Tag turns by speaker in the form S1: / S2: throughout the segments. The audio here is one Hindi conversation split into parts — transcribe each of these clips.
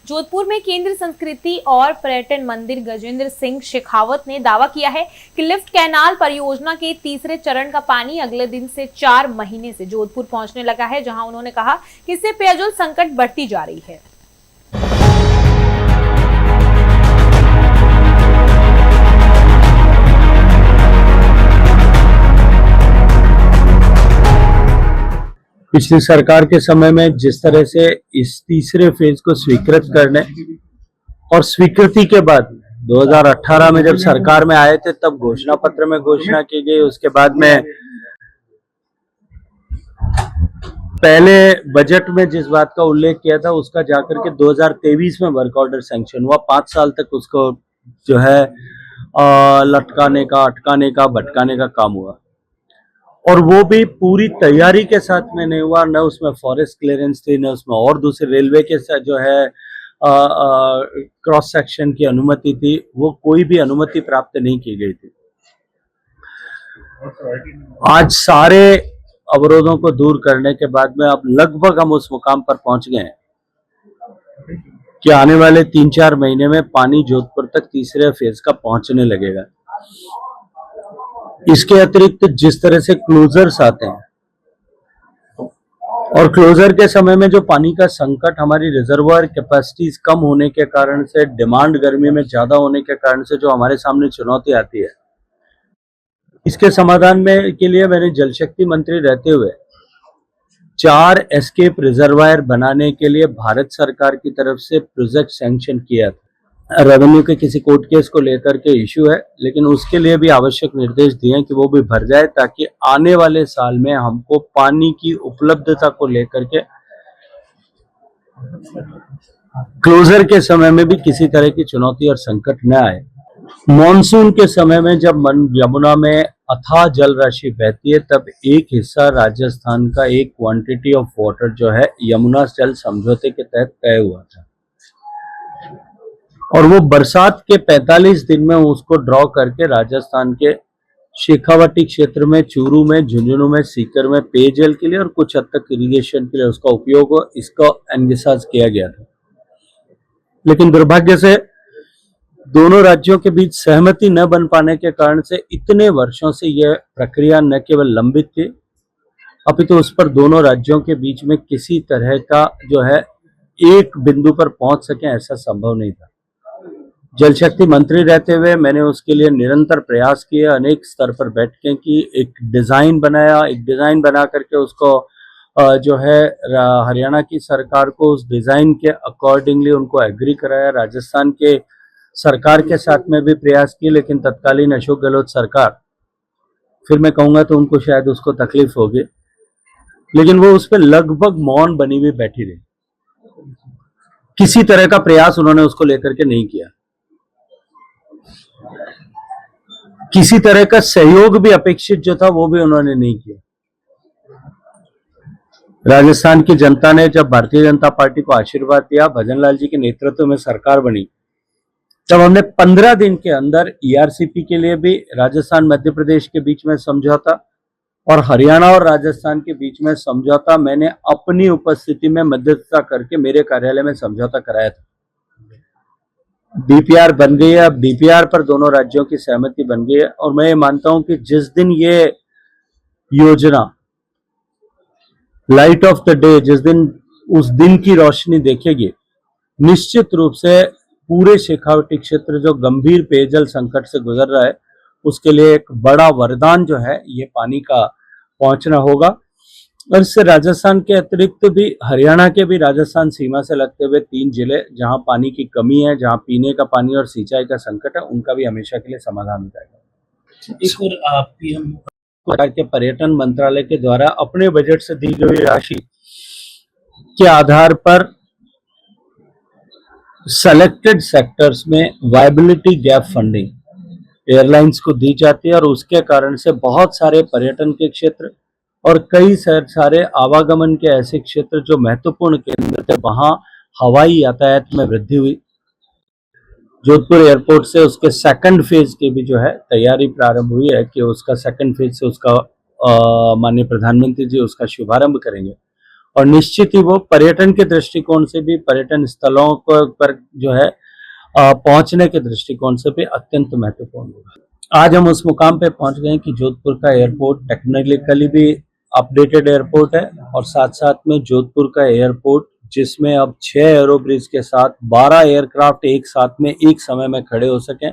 S1: जोधपुर में केंद्रीय संस्कृति और पर्यटन मंत्री गजेंद्र सिंह शेखावत ने दावा किया है कि लिफ्ट कैनाल परियोजना के तीसरे चरण का पानी अगले दिन से 4 महीने से जोधपुर पहुंचने लगा है, जहां उन्होंने कहा कि इससे पेयजल संकट बढ़ती जा रही है।
S2: पिछली सरकार के समय में जिस तरह से इस तीसरे फेज को स्वीकृत करने और स्वीकृति के बाद 2018 में जब सरकार में आए थे तब घोषणा पत्र में घोषणा की गई। उसके बाद में पहले बजट में जिस बात का उल्लेख किया था उसका जाकर के 2023 में वर्क ऑर्डर सैंक्शन हुआ। 5 साल तक उसको जो है लटकाने का, अटकाने का, भटकाने का काम हुआ और वो भी पूरी तैयारी के साथ में नहीं हुआ। न उसमें फॉरेस्ट क्लियरेंस थी, न उसमें और दूसरे रेलवे के साथ जो है क्रॉस सेक्शन की अनुमति थी, वो कोई भी अनुमति प्राप्त नहीं की गई थी। आज सारे अवरोधों को दूर करने के बाद में अब लगभग हम उस मुकाम पर पहुंच गए हैं कि आने वाले 3-4 महीने में पानी जोधपुर तक तीसरे फेज का पहुंचने लगेगा। इसके अतिरिक्त जिस तरह से क्लोजर्स आते हैं और क्लोजर के समय में जो पानी का संकट, हमारी रिजर्वायर कैपेसिटीज कम होने के कारण से, डिमांड गर्मी में ज्यादा होने के कारण से जो हमारे सामने चुनौती आती है, इसके समाधान में के लिए मैंने जल शक्ति मंत्री रहते हुए 4 एस्केप रिजर्वायर बनाने के लिए भारत सरकार की तरफ से प्रोजेक्ट सैंक्शन किया था। रेवेन्यू के किसी कोर्ट केस को लेकर के इश्यू है, लेकिन उसके लिए भी आवश्यक निर्देश दिए हैं कि वो भी भर जाए ताकि आने वाले साल में हमको पानी की उपलब्धता को लेकर के क्लोजर के समय में भी किसी तरह की चुनौती और संकट न आए। मॉनसून के समय में जब यमुना में अथाह जल राशि बहती है तब एक हिस्सा राजस्थान का एक क्वांटिटी ऑफ वाटर जो है यमुना जल समझौते के तहत तय हुआ था और वो बरसात के 45 दिन में उसको ड्रॉ करके राजस्थान के शेखावटी क्षेत्र में, चूरू में, झुंझुनू में, सीकर में पेयजल के लिए और कुछ हद तक इरिगेशन के लिए उसका उपयोग हो, इसका एनविसाज किया गया था। लेकिन दुर्भाग्य से दोनों राज्यों के बीच सहमति न बन पाने के कारण से इतने वर्षों से यह प्रक्रिया न केवल लंबित थी, अपितु उस पर दोनों राज्यों के बीच में किसी तरह का जो है एक बिंदु पर पहुंच सके ऐसा संभव नहीं था। जल शक्ति मंत्री रहते हुए मैंने उसके लिए निरंतर प्रयास किए, अनेक स्तर पर बैठ के कि एक डिजाइन बना करके उसको जो है हरियाणा की सरकार को उस डिजाइन के अकॉर्डिंगली उनको एग्री कराया। राजस्थान के सरकार के साथ में भी प्रयास किए, लेकिन तत्कालीन अशोक गहलोत सरकार, फिर मैं कहूंगा तो उनको शायद उसको तकलीफ होगी, लेकिन वो उस पर लगभग मौन बनी हुई बैठी रही। किसी तरह का प्रयास उन्होंने उसको लेकर के नहीं किया, किसी तरह का सहयोग भी अपेक्षित जो था वो भी उन्होंने नहीं किया। राजस्थान की जनता ने जब भारतीय जनता पार्टी को आशीर्वाद दिया, भजन लाल जी के नेतृत्व में सरकार बनी, तब हमने 15 दिन के अंदर ईआरसीपी के लिए भी राजस्थान मध्य प्रदेश के बीच में समझौता और हरियाणा और राजस्थान के बीच में समझौता मैंने अपनी उपस्थिति में मध्यस्थता करके मेरे कार्यालय में समझौता कराया था। डीपीआर बन गई है, अब डीपीआर पर दोनों राज्यों की सहमति बन गई है और मैं ये मानता हूं कि जिस दिन ये योजना लाइट ऑफ द डे, जिस दिन उस दिन की रोशनी देखेगी, निश्चित रूप से पूरे शेखावटी क्षेत्र जो गंभीर पेयजल संकट से गुजर रहा है उसके लिए एक बड़ा वरदान जो है ये पानी का पहुंचना होगा। और इससे राजस्थान के अतिरिक्त भी हरियाणा के भी राजस्थान सीमा से लगते हुए 3 जिले जहां पानी की कमी है, जहां पीने का पानी और सिंचाई का संकट है, उनका भी हमेशा के लिए समाधान हो जाएगा।
S3: एक और पीएम
S2: के पर्यटन मंत्रालय के द्वारा अपने बजट से दी गई राशि के आधार पर सेलेक्टेड सेक्टर्स में वायबिलिटी गैप फंडिंग एयरलाइंस को दी जाती है और उसके कारण से बहुत सारे पर्यटन के क्षेत्र और कई सारे आवागमन के ऐसे क्षेत्र जो महत्वपूर्ण केंद्र थे, वहां हवाई यातायात में वृद्धि हुई। जोधपुर एयरपोर्ट से उसके सेकंड फेज की भी जो है तैयारी प्रारंभ हुई है कि उसका सेकंड फेज से उसका माननीय प्रधानमंत्री जी उसका शुभारंभ करेंगे और निश्चित ही वो पर्यटन के दृष्टिकोण से भी, पर्यटन स्थलों पर जो है पहुंचने के दृष्टिकोण से भी अत्यंत महत्वपूर्ण होगा। आज हम उस मुकाम पे पहुंच गए कि जोधपुर का एयरपोर्ट टेक्निकली भी अपडेटेड एयरपोर्ट है और साथ साथ में जोधपुर का एयरपोर्ट जिसमें अब 6 एयरोब्रिज के साथ 12 एयरक्राफ्ट एक साथ में एक समय में खड़े हो सके।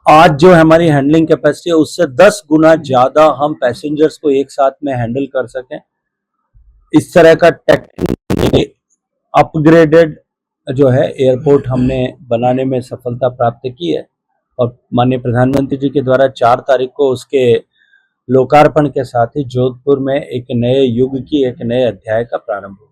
S2: आज जो हमारी हैंडलिंग कैपेसिटी है उससे 10 गुना ज्यादा हम पैसेंजर्स को एक साथ में हैंडल कर सकें। इस तरह का टेक्निकली अपग्रेडेड जो है एयरपोर्ट हमने बनाने में सफलता प्राप्त की है और माननीय प्रधानमंत्री जी के द्वारा 4 तारीख को उसके लोकार्पण के साथ ही जोधपुर में एक नए युग की, एक नए अध्याय का प्रारंभ हुआ।